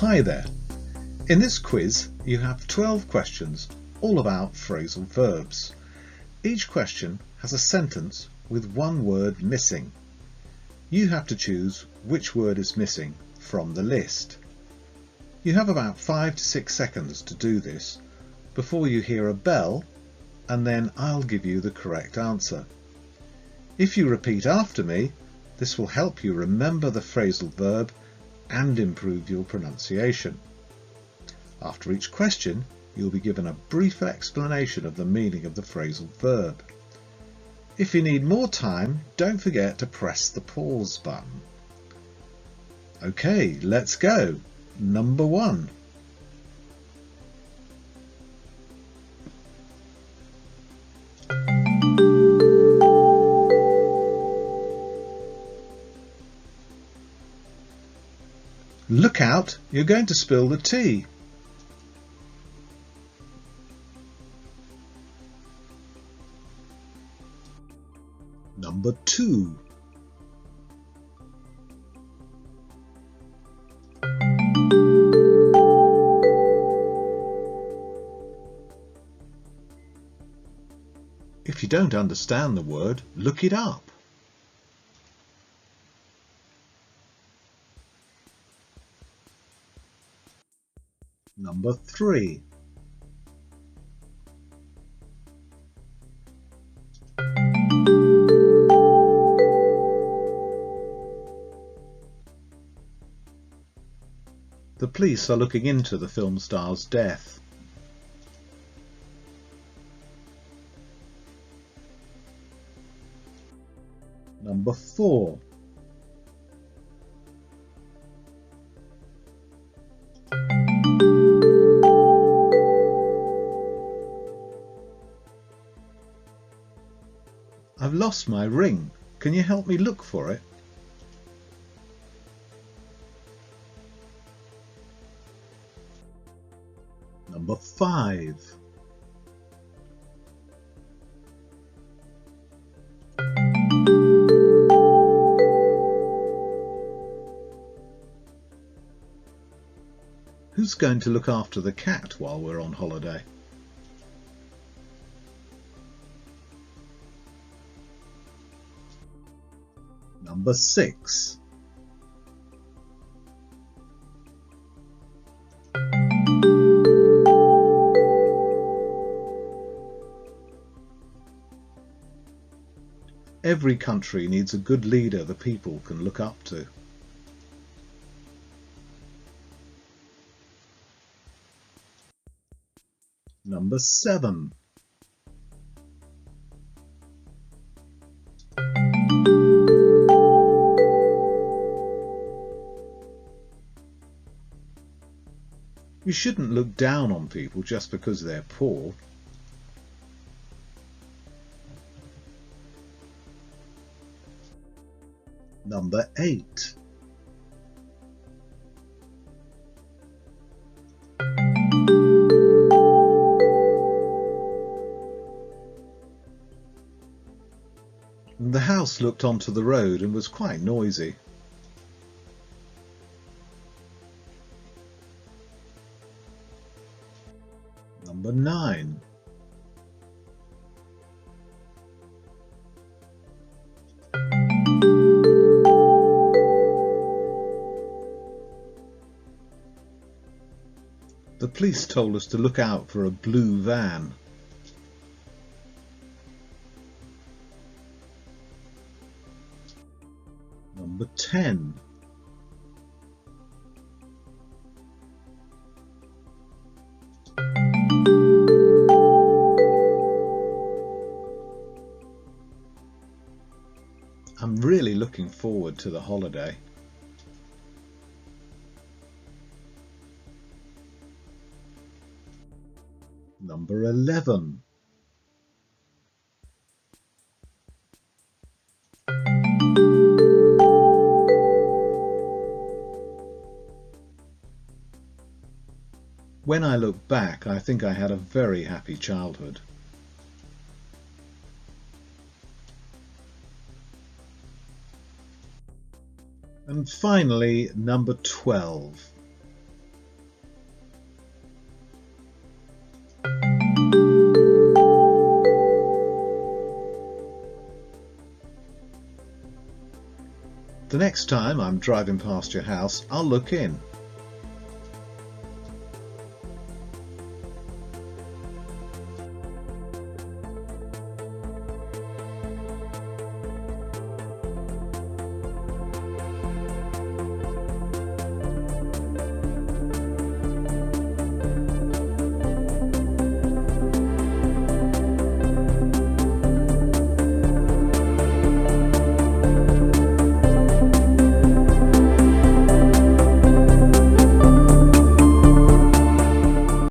Hi there. In this quiz you have 12 questions all about phrasal verbs. Each question has a sentence with one word missing. You have to choose which word is missing from the list. You have about 5 to 6 seconds to do this before you hear a bell, and then I'll give you the correct answer. If you repeat after me, this will help you remember the phrasal verb and improve your pronunciation. After each question, you'll be given a brief explanation of the meaning of the phrasal verb. If you need more time, don't forget to press the pause button. Okay, let's go. Number 1. Look out, you're going to spill the tea. Number 2. If you don't understand the word, look it up. Number 3. The police are looking into the film star's death. Number 4. I've lost my ring. Can you help me look for it? Number 5. Who's going to look after the cat while we're on holiday? Number 6. Every country needs a good leader the people can look up to. Number 7. You shouldn't look down on people just because they're poor. Number 8. The house looked onto the road and was quite noisy. Number 9. The police told us to look out for a blue van. Number 10. I'm really looking forward to the holiday. Number 11. When I look back, I think I had a very happy childhood. And finally, number 12. The next time I'm driving past your house, I'll look in.